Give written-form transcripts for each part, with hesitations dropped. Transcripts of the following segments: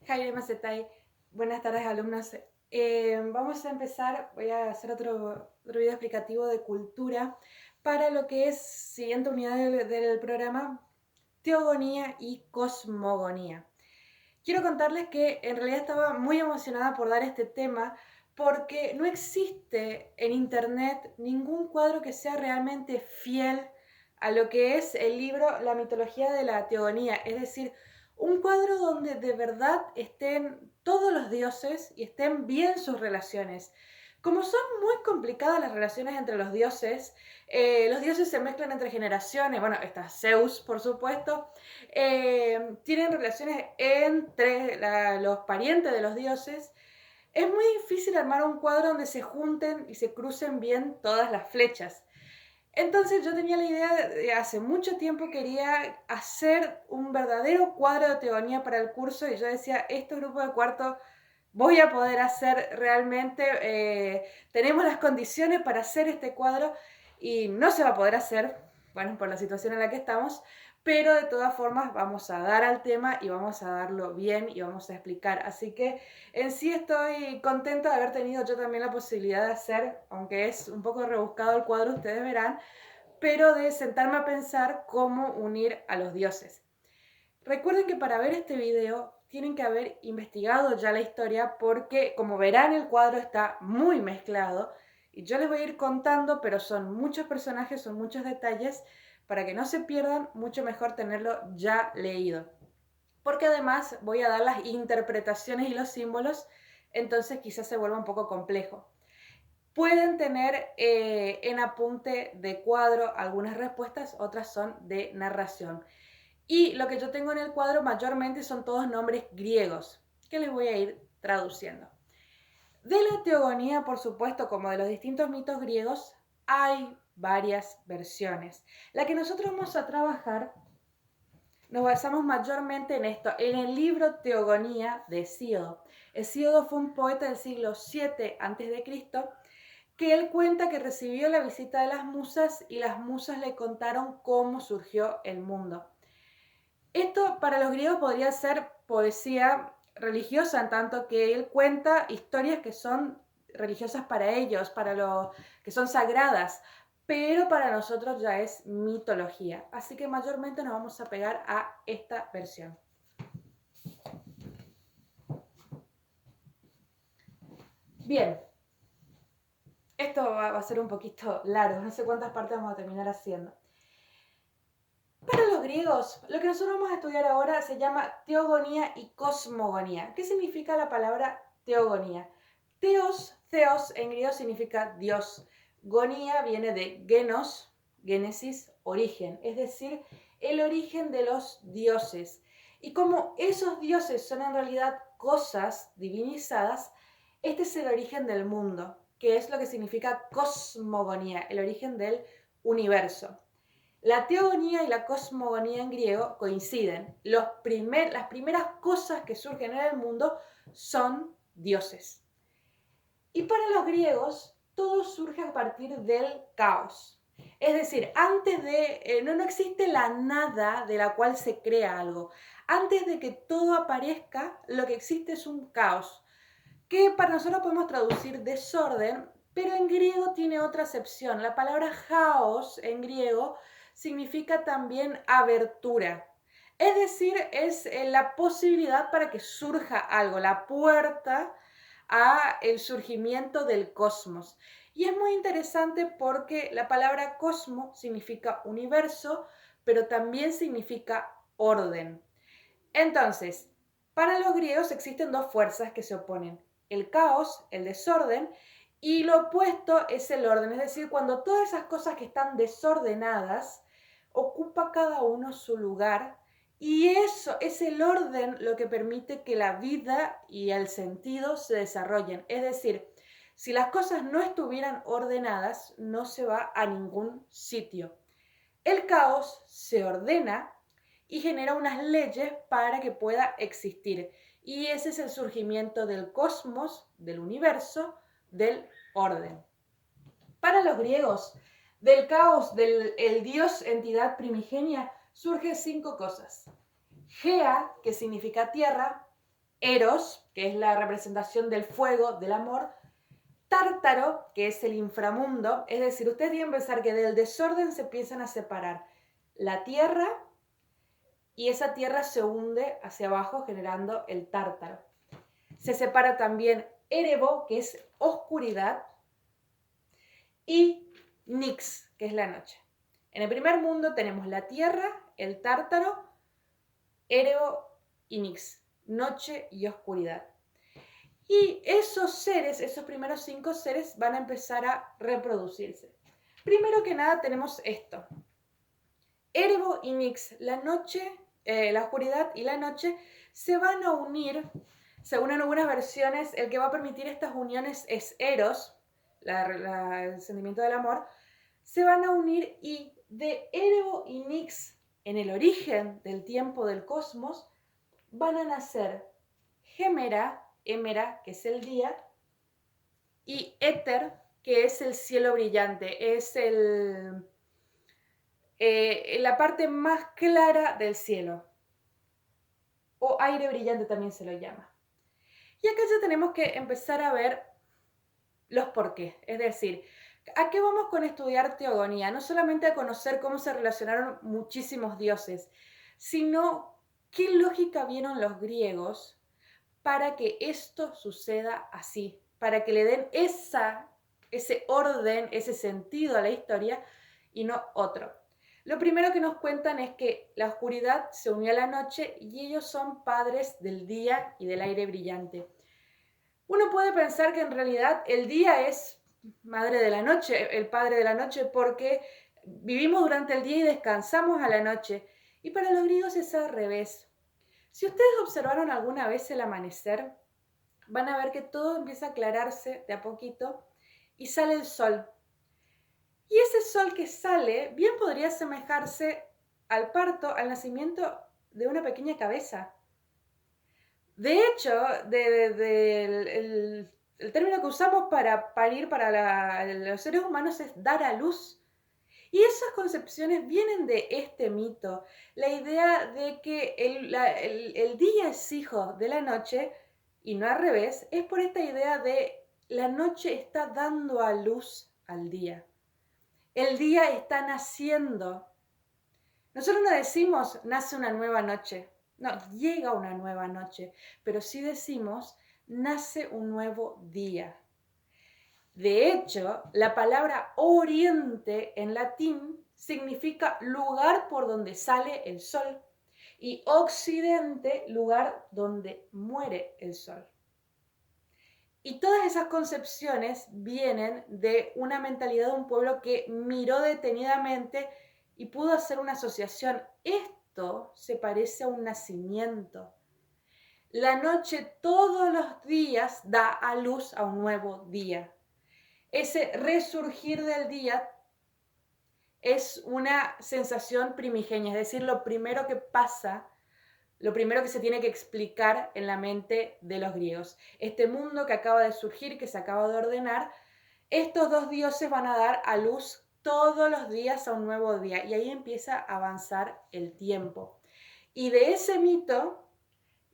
Jaime Macetai, buenas tardes alumnos. Vamos a empezar, voy a hacer otro video explicativo de cultura para lo que es siguiente unidad del programa, teogonía y cosmogonía. Quiero contarles que en realidad estaba muy emocionada por dar este tema porque no existe en internet ningún cuadro que sea realmente fiel a lo que es el libro La mitología de la teogonía, es decir, un cuadro donde de verdad estén todos los dioses y estén bien sus relaciones. Como son muy complicadas las relaciones entre los dioses se mezclan entre generaciones, bueno, está Zeus, por supuesto, tienen relaciones entre los parientes de los dioses. Es muy difícil armar un cuadro donde se junten y se crucen bien todas las flechas. Entonces yo tenía la idea de hace mucho tiempo quería hacer un verdadero cuadro de teogonía para el curso y yo decía, este grupo de cuarto voy a poder hacer realmente, tenemos las condiciones para hacer este cuadro y no se va a poder hacer, bueno, por la situación en la que estamos, pero de todas formas vamos a dar al tema y vamos a darlo bien y vamos a explicar. Así que en sí estoy contenta de haber tenido yo también la posibilidad de hacer, aunque es un poco rebuscado el cuadro, ustedes verán, pero de sentarme a pensar cómo unir a los dioses. Recuerden que para ver este video tienen que haber investigado ya la historia porque, como verán, el cuadro está muy mezclado y yo les voy a ir contando, pero son muchos personajes, son muchos detalles, para que no se pierdan, mucho mejor tenerlo ya leído. Porque además voy a dar las interpretaciones y los símbolos, entonces quizás se vuelva un poco complejo. Pueden tener en apunte de cuadro algunas respuestas, otras son de narración. Y lo que yo tengo en el cuadro mayormente son todos nombres griegos, que les voy a ir traduciendo. De la teogonía, por supuesto, como de los distintos mitos griegos, hay varias versiones. La que nosotros vamos a trabajar, nos basamos mayormente en esto, en el libro Teogonía de Hesíodo. Hesíodo fue un poeta del siglo VII a.C., que él cuenta que recibió la visita de las musas y las musas le contaron cómo surgió el mundo. Esto para los griegos podría ser poesía religiosa, en tanto que él cuenta historias que son religiosas para ellos, que son sagradas, pero para nosotros ya es mitología. Así que mayormente nos vamos a pegar a esta versión. Bien, esto va a ser un poquito largo, no sé cuántas partes vamos a terminar haciendo. Para los griegos, lo que nosotros vamos a estudiar ahora se llama teogonía y cosmogonía. ¿Qué significa la palabra teogonía? Theos en griego significa Dios. Gonía viene de genos, génesis, origen, es decir, el origen de los dioses. Y como esos dioses son en realidad cosas divinizadas, este es el origen del mundo, que es lo que significa cosmogonía, el origen del universo. La teogonía y la cosmogonía en griego coinciden. Las primeras cosas que surgen en el mundo son dioses. Y para los griegos, todo surge a partir del caos. Es decir, no existe la nada de la cual se crea algo. Antes de que todo aparezca, lo que existe es un caos, que para nosotros podemos traducir desorden, pero en griego tiene otra acepción. La palabra chaos en griego significa también abertura. Es decir, es la posibilidad para que surja algo, la puerta a el surgimiento del cosmos. Y es muy interesante porque la palabra cosmo significa universo, pero también significa orden. Entonces, para los griegos existen dos fuerzas que se oponen: el caos, el desorden, y lo opuesto es el orden, es decir, cuando todas esas cosas que están desordenadas, ocupa cada uno su lugar, y eso es el orden lo que permite que la vida y el sentido se desarrollen. Es decir, si las cosas no estuvieran ordenadas, no se va a ningún sitio. El caos se ordena y genera unas leyes para que pueda existir. Y ese es el surgimiento del cosmos, del universo, del orden. Para los griegos, del caos del dios entidad primigenia surge 5 cosas. Gea, que significa tierra, Eros, que es la representación del fuego, del amor, Tártaro, que es el inframundo, es decir, ustedes tienen que pensar que del desorden se empiezan a separar la tierra y esa tierra se hunde hacia abajo generando el Tártaro. Se separa también Erebo, que es oscuridad, y Nix, que es la noche. En el primer mundo tenemos la tierra, el Tártaro, Erebo y Nix, noche y oscuridad. Y esos seres, esos primeros 5 seres, van a empezar a reproducirse. Primero que nada tenemos esto. Erebo y Nix, la noche, la oscuridad y la noche, se van a unir. Según algunas versiones, el que va a permitir estas uniones es Eros, el sentimiento del amor. Se van a unir y de Erebo y Nix, en el origen del tiempo del cosmos, van a nacer Gemera, Hémera, que es el día, y Éter, que es el cielo brillante, es la parte más clara del cielo, o aire brillante también se lo llama. Y acá ya tenemos que empezar a ver los porqués, es decir, ¿a qué vamos con estudiar teogonía? No solamente a conocer cómo se relacionaron muchísimos dioses, sino qué lógica vieron los griegos para que esto suceda así, para que le den ese orden, ese sentido a la historia y no otro. Lo primero que nos cuentan es que la oscuridad se unió a la noche y ellos son padres del día y del aire brillante. Uno puede pensar que en realidad el día es madre de la noche, el padre de la noche, porque vivimos durante el día y descansamos a la noche. Y para los griegos es al revés. Si ustedes observaron alguna vez el amanecer, van a ver que todo empieza a aclararse de a poquito y sale el sol. Y ese sol que sale bien podría asemejarse al parto, al nacimiento de una pequeña cabeza. De hecho, el término que usamos para parir para los seres humanos es dar a luz. Y esas concepciones vienen de este mito, la idea de que el día es hijo de la noche y no al revés, es por esta idea de la noche está dando a luz al día. El día está naciendo. Nosotros no decimos nace una nueva noche, no, llega una nueva noche, pero sí decimos nace un nuevo día. De hecho, la palabra oriente en latín significa lugar por donde sale el sol y occidente, lugar donde muere el sol. Y todas esas concepciones vienen de una mentalidad de un pueblo que miró detenidamente y pudo hacer una asociación. Esto se parece a un nacimiento. La noche todos los días da a luz a un nuevo día. Ese resurgir del día es una sensación primigenia, es decir, lo primero que pasa, lo primero que se tiene que explicar en la mente de los griegos. Este mundo que acaba de surgir, que se acaba de ordenar, estos dos dioses van a dar a luz todos los días a un nuevo día y ahí empieza a avanzar el tiempo. Y de ese mito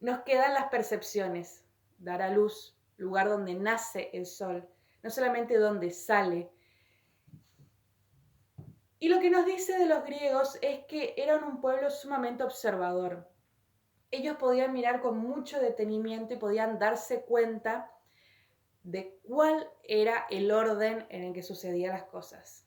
nos quedan las percepciones, dar a luz, lugar donde nace el sol, no solamente donde sale. Y lo que nos dice de los griegos es que eran un pueblo sumamente observador. Ellos podían mirar con mucho detenimiento y podían darse cuenta de cuál era el orden en el que sucedían las cosas.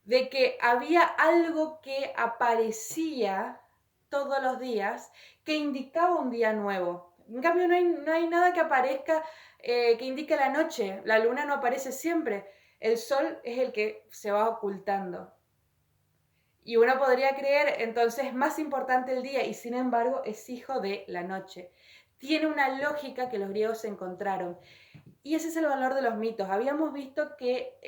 De que había algo que aparecía todos los días que indicaba un día nuevo. En cambio, no hay nada que aparezca que indique la noche. La luna no aparece siempre. El sol es el que se va ocultando. Y uno podría creer, entonces, más importante el día y sin embargo es hijo de la noche. Tiene una lógica que los griegos encontraron. Y ese es el valor de los mitos. Habíamos visto que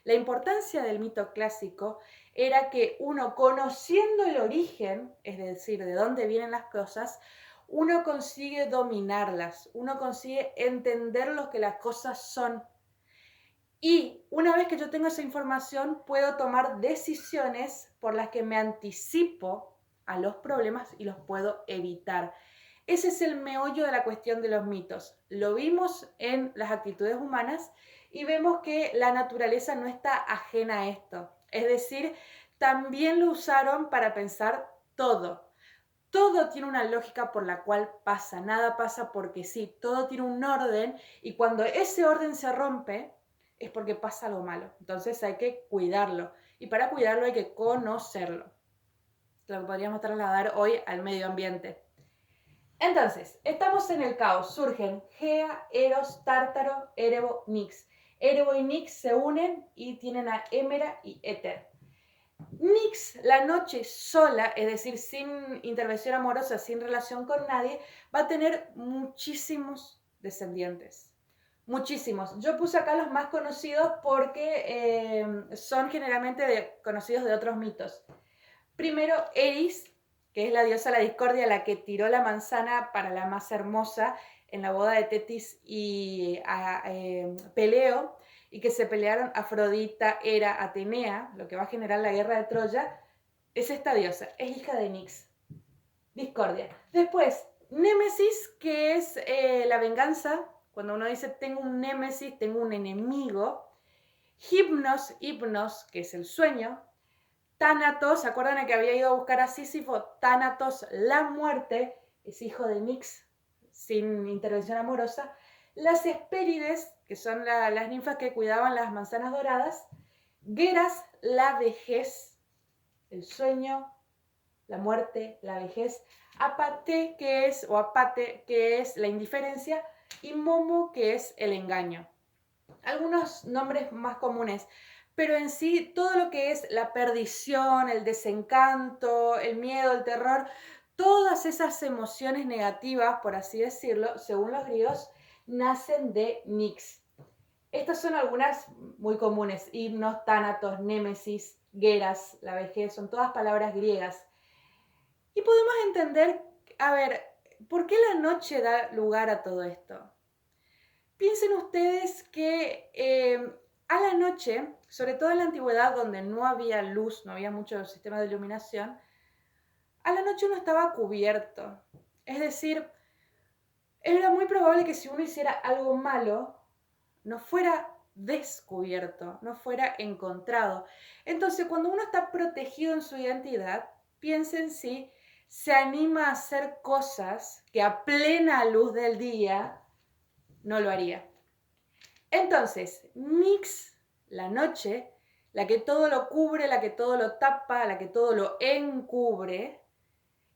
la importancia del mito clásico era que uno, conociendo el origen, es decir, de dónde vienen las cosas, uno consigue dominarlas, uno consigue entender lo que las cosas son. Y una vez que yo tengo esa información, puedo tomar decisiones por las que me anticipo a los problemas y los puedo evitar. Ese es el meollo de la cuestión de los mitos. Lo vimos en las actitudes humanas y vemos que la naturaleza no está ajena a esto. Es decir, también lo usaron para pensar todo. Todo tiene una lógica por la cual pasa, nada pasa porque sí, todo tiene un orden y cuando ese orden se rompe es porque pasa algo malo. Entonces hay que cuidarlo y para cuidarlo hay que conocerlo. Lo que podríamos trasladar hoy al medio ambiente. Entonces, estamos en el caos. Surgen Gea, Eros, Tártaro, Erebo, Nix. Erebo y Nix se unen y tienen a Hémera y Éter. Nix, la noche sola, es decir, sin intervención amorosa, sin relación con nadie, va a tener muchísimos descendientes. Muchísimos. Yo puse acá los más conocidos porque son generalmente conocidos de otros mitos. Primero, Eris, que es la diosa de la discordia, la que tiró la manzana para la más hermosa en la boda de Tetis y Peleo, y que se pelearon Afrodita, Hera, Atenea, lo que va a generar la guerra de Troya, es esta diosa, es hija de Nix. Discordia. Después, Némesis, que es la venganza, cuando uno dice tengo un némesis, tengo un enemigo. Hipnos, que es el sueño. Tánatos, ¿se acuerdan de que había ido a buscar a Sísifo? Tánatos, la muerte, es hijo de Nix, sin intervención amorosa. Las Hespérides, que son las ninfas que cuidaban las manzanas doradas. Geras, la vejez, el sueño, la muerte, la vejez. Apate, que es la indiferencia. Y Momo, que es el engaño. Algunos nombres más comunes, pero en sí todo lo que es la perdición, el desencanto, el miedo, el terror, todas esas emociones negativas, por así decirlo, según los griegos, nacen de Nix. Estas son algunas muy comunes: himnos, tánatos, némesis, geras, la vejez, son todas palabras griegas. Y podemos entender, a ver, ¿por qué la noche da lugar a todo esto? Piensen ustedes que a la noche, sobre todo en la antigüedad donde no había luz, no había mucho sistema de iluminación, a la noche uno estaba cubierto. Es decir, era muy probable que si uno hiciera algo malo, no fuera descubierto, no fuera encontrado. Entonces, cuando uno está protegido en su identidad, piensen si se anima a hacer cosas que a plena luz del día no lo haría. Entonces, Nix, la noche, la que todo lo cubre, la que todo lo tapa, la que todo lo encubre,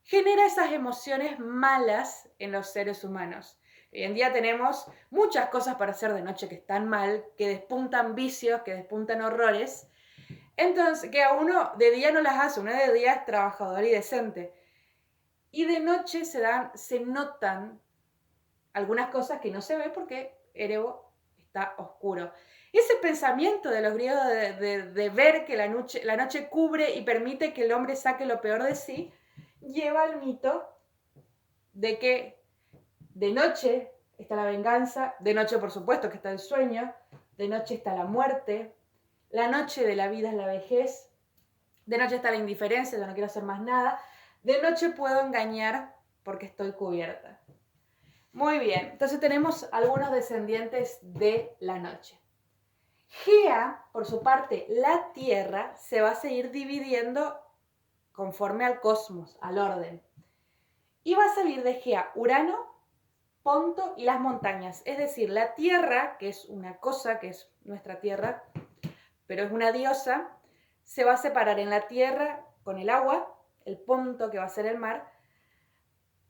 genera esas emociones malas en los seres humanos. Hoy en día tenemos muchas cosas para hacer de noche que están mal, que despuntan vicios, que despuntan horrores. Entonces, que a uno de día no las hace, uno de día es trabajador y decente. Y de noche se notan algunas cosas que no se ve porque Erebo está oscuro. Ese pensamiento de los griegos de ver que la noche cubre y permite que el hombre saque lo peor de sí, lleva al mito de que de noche está la venganza, de noche por supuesto que está el sueño, de noche está la muerte, la noche de la vida es la vejez, de noche está la indiferencia, yo no quiero hacer más nada, de noche puedo engañar porque estoy cubierta. Muy bien, entonces tenemos algunos descendientes de la noche. Gea, por su parte, la Tierra, se va a seguir dividiendo conforme al cosmos, al orden. Y va a salir de Gea Urano, Ponto y las montañas. Es decir, la Tierra, que es una cosa, que es nuestra Tierra, pero es una diosa, se va a separar en la Tierra con el agua, el Ponto, que va a ser el mar,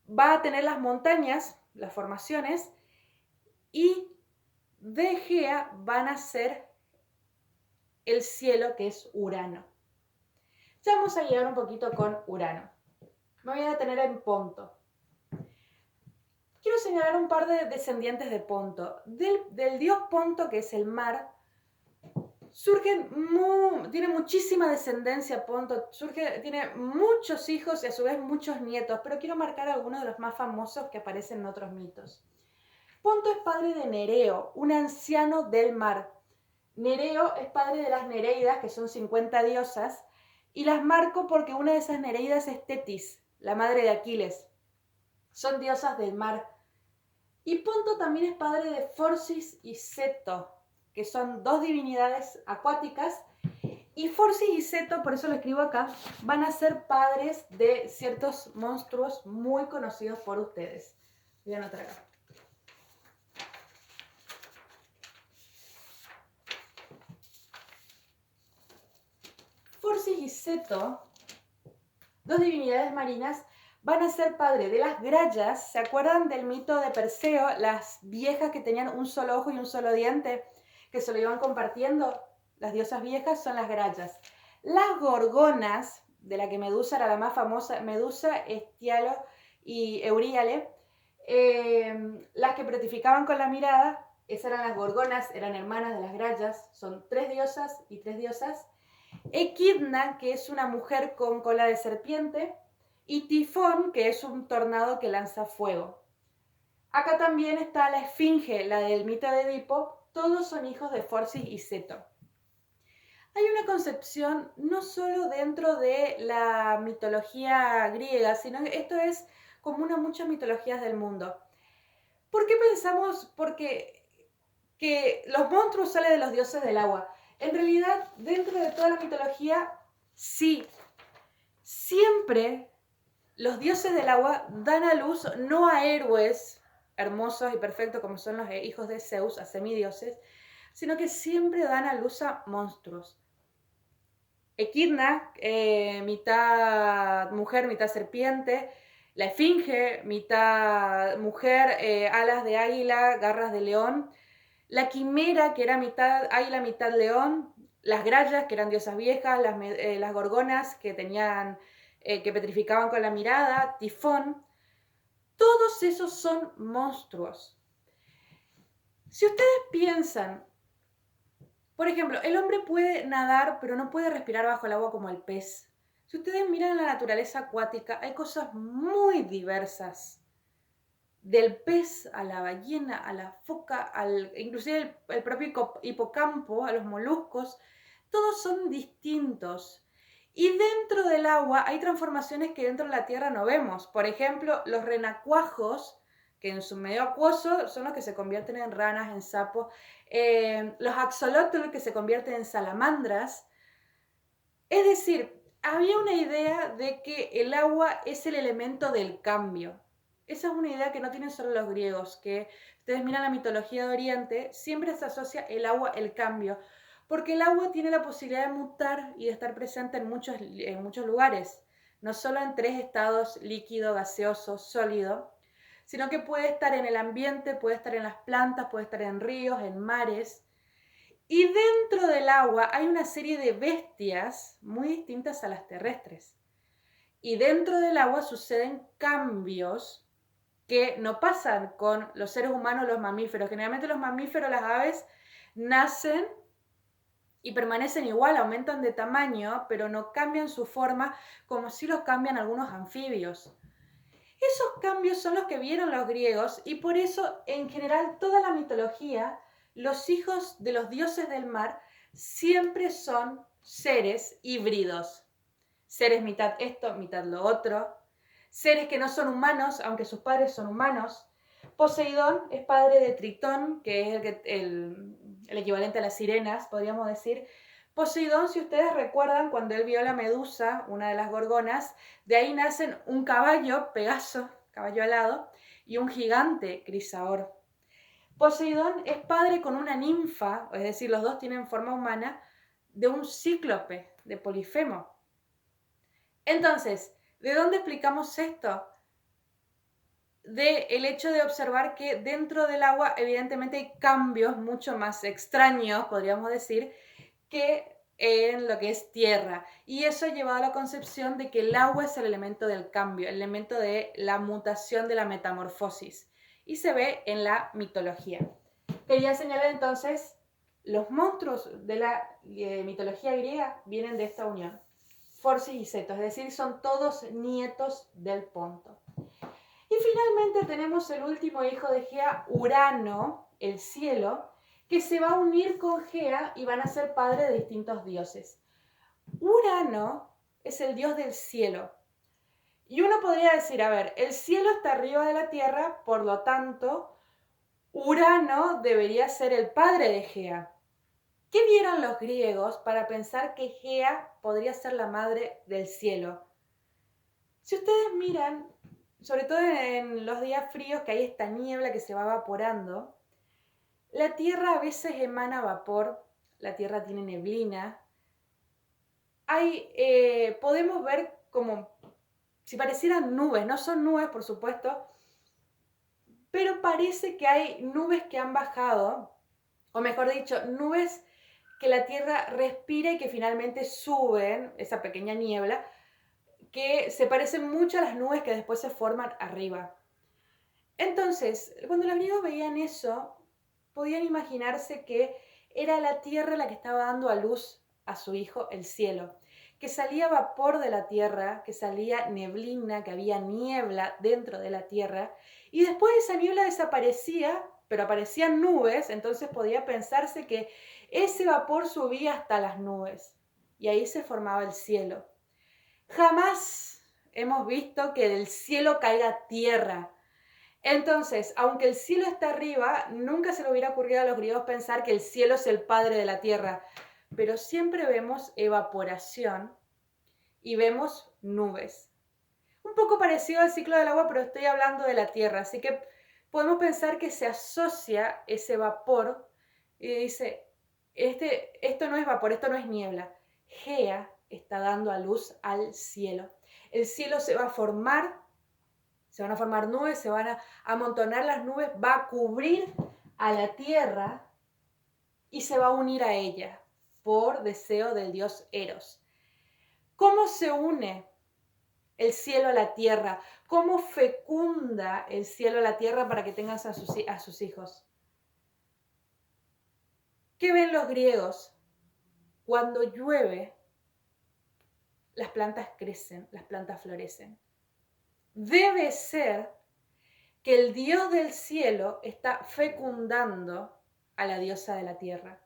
va a tener las montañas, las formaciones, y de Gea van a ser el cielo, que es Urano. Ya vamos a llegar un poquito con Urano. Me voy a detener en Ponto. Quiero señalar un par de descendientes de Ponto. Del dios Ponto, que es el mar, tiene muchísima descendencia Ponto, tiene muchos hijos y a su vez muchos nietos, pero quiero marcar algunos de los más famosos que aparecen en otros mitos. Ponto es padre de Nereo, un anciano del mar. Nereo es padre de las Nereidas, que son 50 diosas, Y las marco porque una de esas Nereidas es Tetis, la madre de Aquiles. Son diosas del mar. Y Ponto también es padre de Forcis y Ceto, que son dos divinidades acuáticas. Y Forcis y Ceto, por eso lo escribo acá, van a ser padres de ciertos monstruos muy conocidos por ustedes. Voy a anotar acá. Forcis y Ceto, dos divinidades marinas, van a ser padre de las grallas. ¿Se acuerdan del mito de Perseo? Las viejas que tenían un solo ojo y un solo diente, que se lo iban compartiendo. Las diosas viejas son las grallas. Las gorgonas, de la que Medusa era la más famosa, Medusa, Estialo y Euríale, las que petrificaban con la mirada, esas eran las gorgonas, eran hermanas de las grallas, son 3 diosas y 3 diosas. Equidna, que es una mujer con cola de serpiente, y Tifón, que es un tornado que lanza fuego. Acá también está la Esfinge, la del mito de Edipo. Todos son hijos de Forcis y Ceto. Hay una concepción no solo dentro de la mitología griega, sino que esto es común a muchas mitologías del mundo. ¿Por qué pensamos que los monstruos salen de los dioses del agua? En realidad, dentro de toda la mitología, sí, siempre los dioses del agua dan a luz no a héroes hermosos y perfectos como son los hijos de Zeus, a semidioses, sino que siempre dan a luz a monstruos. Equidna, mitad mujer, mitad serpiente. La Esfinge, mitad mujer, alas de águila, garras de león. La Quimera, que era mitad águila, mitad león. Las grallas, que eran diosas viejas. Las gorgonas, que que petrificaban con la mirada. Tifón. Todos esos son monstruos. Si ustedes piensan, por ejemplo, el hombre puede nadar, pero no puede respirar bajo el agua como el pez. Si ustedes miran la naturaleza acuática, hay cosas muy diversas. Del pez a la ballena, a la foca, inclusive el propio hipocampo, a los moluscos, todos son distintos. Y dentro del agua hay transformaciones que dentro de la tierra no vemos. Por ejemplo, los renacuajos, que en su medio acuoso son los que se convierten en ranas, en sapos. Los axolotls, que se convierten en salamandras. Es decir, había una idea de que el agua es el elemento del cambio. Esa es una idea que no tienen solo los griegos, que ustedes miran la mitología de Oriente, siempre se asocia el agua, el cambio, porque el agua tiene la posibilidad de mutar y de estar presente en muchos lugares, no solo en 3 estados, líquido, gaseoso, sólido, sino que puede estar en el ambiente, puede estar en las plantas, puede estar en ríos, en mares. Y dentro del agua hay una serie de bestias muy distintas a las terrestres. Y dentro del agua suceden cambios que no pasan con los seres humanos, los mamíferos. Generalmente los mamíferos, las aves, nacen y permanecen igual, aumentan de tamaño, pero no cambian su forma como si los cambian algunos anfibios. Esos cambios son los que vieron los griegos y por eso en general toda la mitología, los hijos de los dioses del mar siempre son seres híbridos. Seres mitad esto, mitad lo otro. Seres que no son humanos, aunque sus padres son humanos. Poseidón es padre de Tritón, que es el equivalente a las sirenas, podríamos decir. Poseidón, si ustedes recuerdan, cuando él vio a la Medusa, una de las gorgonas, de ahí nacen un caballo, Pegaso, caballo alado, y un gigante, Crisaor. Poseidón es padre con una ninfa, es decir, los dos tienen forma humana, de un cíclope, de Polifemo. Entonces, ¿de dónde explicamos esto? Del hecho de observar que dentro del agua evidentemente hay cambios mucho más extraños, podríamos decir, que en lo que es tierra. Y eso ha llevado a la concepción de que el agua es el elemento del cambio, el elemento de la mutación, de la metamorfosis. Y se ve en la mitología. Quería señalar entonces, los monstruos de la mitología griega vienen de esta unión. Forcis y Ceto, es decir, son todos nietos del Ponto. Y finalmente tenemos el último hijo de Gea, Urano, el cielo, que se va a unir con Gea y van a ser padres de distintos dioses. Urano es el dios del cielo. Y uno podría decir, a ver, el cielo está arriba de la tierra, por lo tanto, Urano debería ser el padre de Gea. ¿Qué vieron los griegos para pensar que Gea podría ser la madre del cielo? Si ustedes miran, sobre todo en los días fríos, que hay esta niebla que se va evaporando, la Tierra a veces emana vapor, la Tierra tiene neblina. Podemos ver como si parecieran nubes, no son nubes por supuesto, pero parece que hay nubes que han bajado, o mejor dicho, nubes que la Tierra respira y que finalmente suben, esa pequeña niebla, que se parecen mucho a las nubes que después se forman arriba. Entonces, cuando los griegos veían eso, podían imaginarse que era la tierra la que estaba dando a luz a su hijo, el cielo, que salía vapor de la tierra, que salía neblina, que había niebla dentro de la tierra, y después esa niebla desaparecía, pero aparecían nubes, entonces podía pensarse que ese vapor subía hasta las nubes, y ahí se formaba el cielo. Jamás hemos visto que del cielo caiga tierra. Entonces, aunque el cielo está arriba, nunca se le hubiera ocurrido a los griegos pensar que el cielo es el padre de la tierra, pero siempre vemos evaporación y vemos nubes. Un poco parecido al ciclo del agua, pero estoy hablando de la tierra, así que podemos pensar que se asocia ese vapor y dice, esto no es vapor, esto no es niebla. Gea está dando a luz al cielo. El cielo se va a formar, se van a formar nubes, se van a amontonar las nubes, va a cubrir a la tierra y se va a unir a ella por deseo del dios Eros. ¿Cómo se une el cielo a la tierra? ¿Cómo fecunda el cielo a la tierra para que tengan a sus hijos? ¿Qué ven los griegos? Cuando llueve, las plantas crecen, las plantas florecen. Debe ser que el dios del cielo está fecundando a la diosa de la tierra.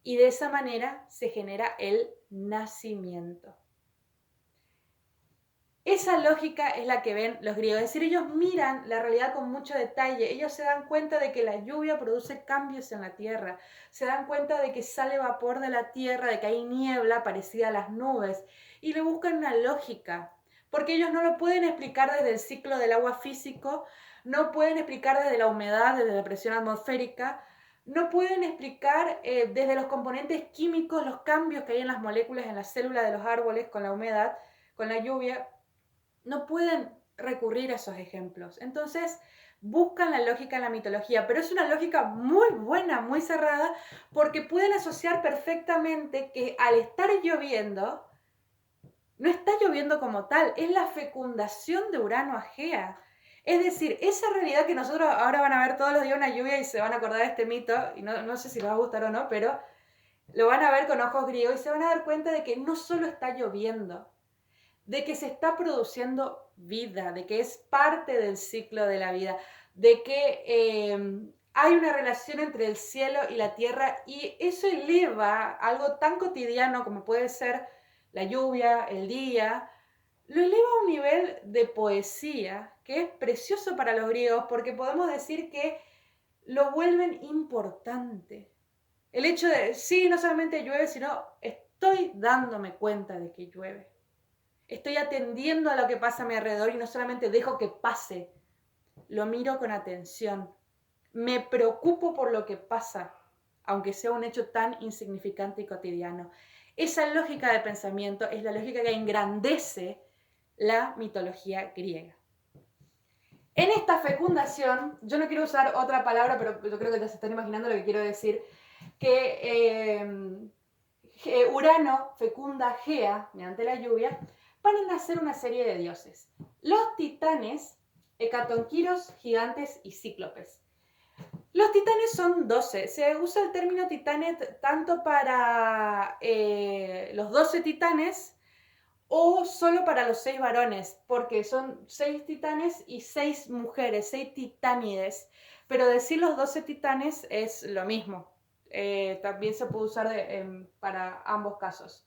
Y de esa manera se genera el nacimiento. Esa lógica es la que ven los griegos. Es decir, ellos miran la realidad con mucho detalle. Ellos se dan cuenta de que la lluvia produce cambios en la tierra. Se dan cuenta de que sale vapor de la tierra, de que hay niebla parecida a las nubes. Y le buscan una lógica. Porque ellos no lo pueden explicar desde el ciclo del agua físico, no pueden explicar desde la humedad, desde la presión atmosférica, no pueden explicar desde los componentes químicos los cambios que hay en las moléculas, en las células de los árboles con la humedad, con la lluvia. No pueden recurrir a esos ejemplos. Entonces buscan la lógica en la mitología, pero es una lógica muy buena, muy cerrada, porque pueden asociar perfectamente que al estar lloviendo, no está lloviendo como tal, es la fecundación de Urano a Gea. Es decir, esa realidad que nosotros ahora van a ver todos los días una lluvia y se van a acordar de este mito, y no sé si les va a gustar o no, pero lo van a ver con ojos griegos y se van a dar cuenta de que no solo está lloviendo, de que se está produciendo vida, de que es parte del ciclo de la vida, de que hay una relación entre el cielo y la tierra y eso eleva algo tan cotidiano como puede ser la lluvia, el día, lo eleva a un nivel de poesía que es precioso para los griegos porque podemos decir que lo vuelven importante. El hecho de, sí, no solamente llueve, sino estoy dándome cuenta de que llueve. Estoy atendiendo a lo que pasa a mi alrededor y no solamente dejo que pase, lo miro con atención. Me preocupo por lo que pasa, aunque sea un hecho tan insignificante y cotidiano. Esa lógica de pensamiento es la lógica que engrandece la mitología griega. En esta fecundación, yo no quiero usar otra palabra, pero yo creo que ya se están imaginando lo que quiero decir, que Urano fecunda a Gea mediante la lluvia, van a nacer una serie de dioses. Los titanes, hecatonquiros, gigantes y cíclopes. Los titanes son 12. Se usa el término titanes tanto para los 12 titanes o solo para los 6 varones, porque son 6 titanes y 6 mujeres, 6 titánides. Pero decir los 12 titanes es lo mismo. También se puede usar para ambos casos.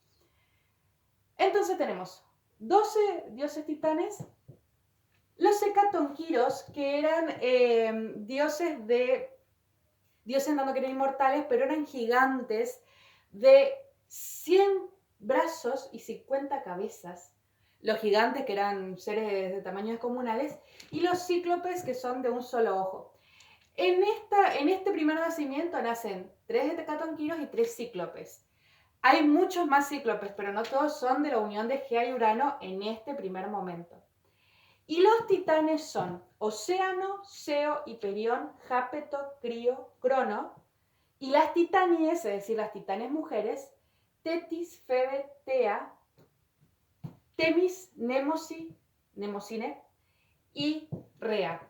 Entonces tenemos 12 dioses titanes, los hecatonquiros, que eran dioses no que eran inmortales, pero eran gigantes de 100 brazos y 50 cabezas. Los gigantes, que eran seres de tamaños descomunales, y los cíclopes, que son de un solo ojo. En este primer nacimiento nacen 3 hecatonquiros y 3 cíclopes. Hay muchos más cíclopes, pero no todos son de la unión de Gea y Urano en este primer momento. Y los titanes son Océano, Seo, Hiperión, Jápeto, Crío, Crono. Y las titánides, es decir, las titanes mujeres, Tetis, Febe, Tea, Temis, Nemosine y Rea.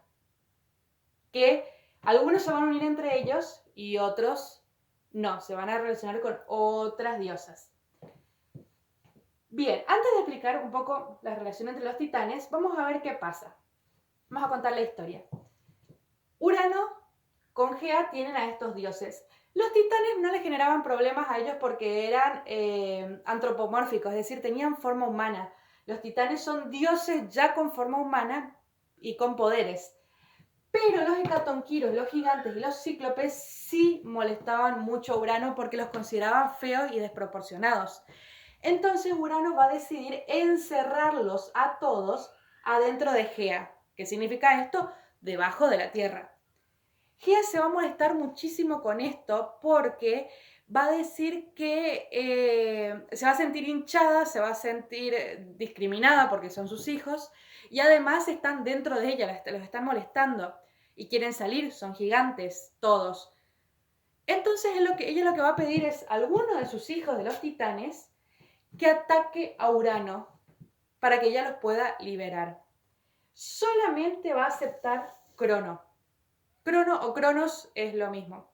Que algunos se van a unir entre ellos y otros no, se van a relacionar con otras diosas. Bien, antes de explicar un poco la relación entre los titanes, vamos a ver qué pasa. Vamos a contar la historia. Urano con Gea tienen a estos dioses. Los titanes no les generaban problemas a ellos porque eran antropomórficos, es decir, tenían forma humana. Los titanes son dioses ya con forma humana y con poderes. Pero los hecatonquiros, los gigantes y los cíclopes sí molestaban mucho a Urano porque los consideraban feos y desproporcionados. Entonces Urano va a decidir encerrarlos a todos adentro de Gea. ¿Qué significa esto? Debajo de la Tierra. Gea se va a molestar muchísimo con esto porque va a decir que se va a sentir hinchada, se va a sentir discriminada porque son sus hijos y además están dentro de ella, los están molestando y quieren salir, son gigantes todos. Entonces ella lo que va a pedir es a alguno de sus hijos de los titanes que ataque a Urano para que ella los pueda liberar. Solamente va a aceptar Crono. Crono o Cronos es lo mismo.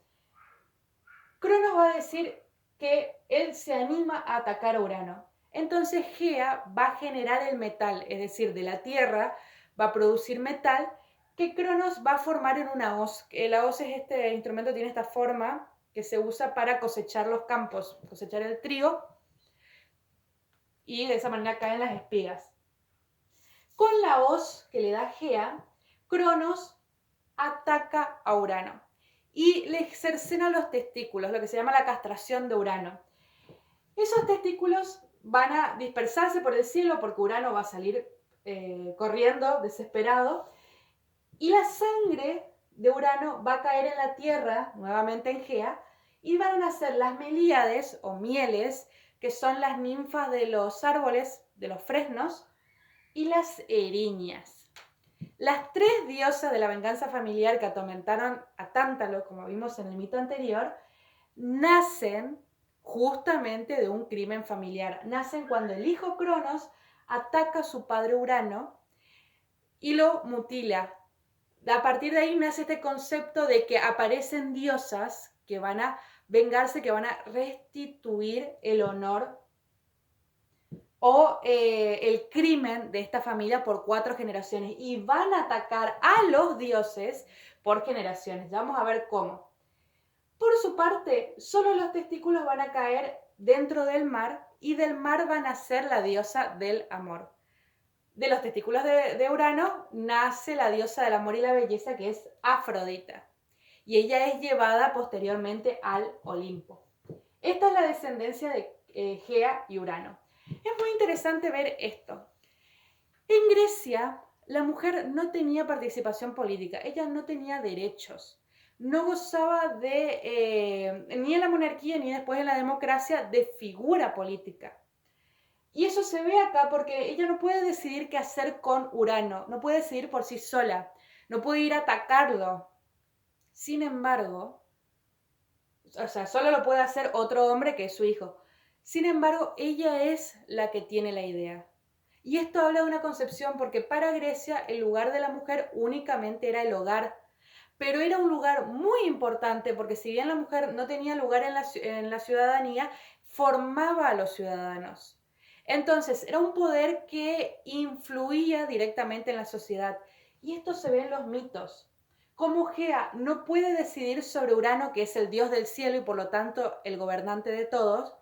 Cronos va a decir que él se anima a atacar a Urano. Entonces Gea va a generar el metal, es decir, de la Tierra va a producir metal que Cronos va a formar en una hoz. La hoz es este instrumento, tiene esta forma que se usa para cosechar los campos, cosechar el trigo y de esa manera caen las espigas. Con la hoz que le da Gea, Cronos ataca a Urano y le cercena los testículos, lo que se llama la castración de Urano. Esos testículos van a dispersarse por el cielo porque Urano va a salir corriendo desesperado y la sangre de Urano va a caer en la Tierra, nuevamente en Gea, y van a nacer las melíades o mieles, que son las ninfas de los árboles, de los fresnos, y las eriñas. Las 3 diosas de la venganza familiar que atormentaron a Tántalo, como vimos en el mito anterior, nacen justamente de un crimen familiar. Nacen cuando el hijo Cronos ataca a su padre Urano y lo mutila. A partir de ahí nace este concepto de que aparecen diosas que van a vengarse, que van a restituir el honor o el crimen de esta familia por 4 generaciones y van a atacar a los dioses por generaciones. Ya vamos a ver cómo. Por su parte, solo los testículos van a caer dentro del mar y del mar va a nacer la diosa del amor. De los testículos de Urano nace la diosa del amor y la belleza, que es Afrodita. Y ella es llevada posteriormente al Olimpo. Esta es la descendencia de Gea y Urano. Es muy interesante ver esto. En Grecia, la mujer no tenía participación política, ella no tenía derechos, no gozaba ni en la monarquía ni después en la democracia, de figura política. Y eso se ve acá porque ella no puede decidir qué hacer con Urano, no puede decidir por sí sola, no puede ir a atacarlo. Sin embargo, solo lo puede hacer otro hombre que es su hijo. Sin embargo, ella es la que tiene la idea. Y esto habla de una concepción porque para Grecia el lugar de la mujer únicamente era el hogar, pero era un lugar muy importante porque si bien la mujer no tenía lugar en la ciudadanía, formaba a los ciudadanos. Entonces, era un poder que influía directamente en la sociedad. Y esto se ve en los mitos. Como Gea no puede decidir sobre Urano, que es el dios del cielo y por lo tanto el gobernante de todos,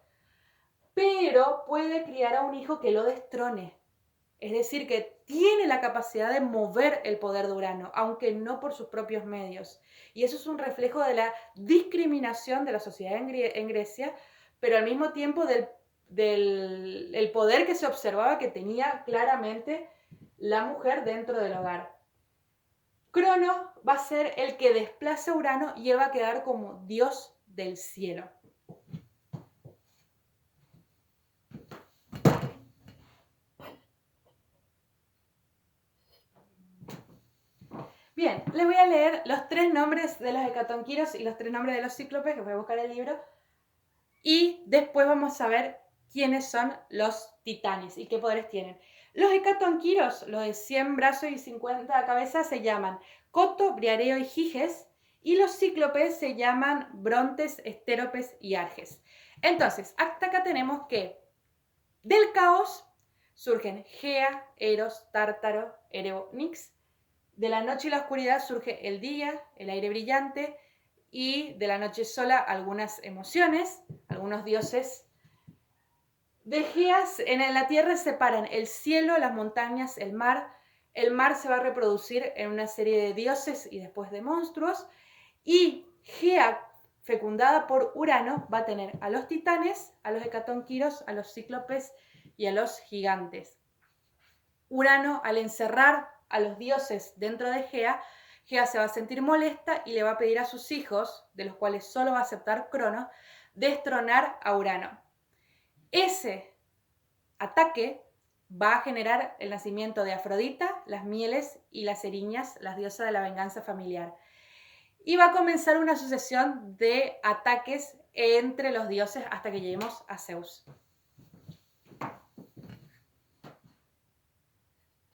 pero puede criar a un hijo que lo destrone. Es decir, que tiene la capacidad de mover el poder de Urano, aunque no por sus propios medios. Y eso es un reflejo de la discriminación de la sociedad en Grecia, pero al mismo tiempo del poder que se observaba que tenía claramente la mujer dentro del hogar. Crono va a ser el que desplaza a Urano y él va a quedar como dios del cielo. Bien, les voy a leer los 3 nombres de los hecatonquiros y los 3 nombres de los cíclopes, que voy a buscar el libro, y después vamos a ver quiénes son los titanes y qué poderes tienen. Los hecatonquiros, los de 100 brazos y 50 cabezas, se llaman Coto, Briareo y Giges, y los cíclopes se llaman Brontes, Estéropes y Arges. Entonces, hasta acá tenemos que del caos surgen Gea, Eros, Tártaro, Erebo, Nix. De la noche y la oscuridad surge el día, el aire brillante, y de la noche sola algunas emociones, algunos dioses. De Geas, en la tierra se separan el cielo, las montañas, el mar. El mar se va a reproducir en una serie de dioses y después de monstruos. Y Gea, fecundada por Urano, va a tener a los titanes, a los hecatonquiros, a los cíclopes y a los gigantes. Urano, al encerrar a los dioses dentro de Gea, Gea se va a sentir molesta y le va a pedir a sus hijos, de los cuales solo va a aceptar Cronos, destronar a Urano. Ese ataque va a generar el nacimiento de Afrodita, las mieles y las eriñas, las diosas de la venganza familiar. Y va a comenzar una sucesión de ataques entre los dioses hasta que lleguemos a Zeus.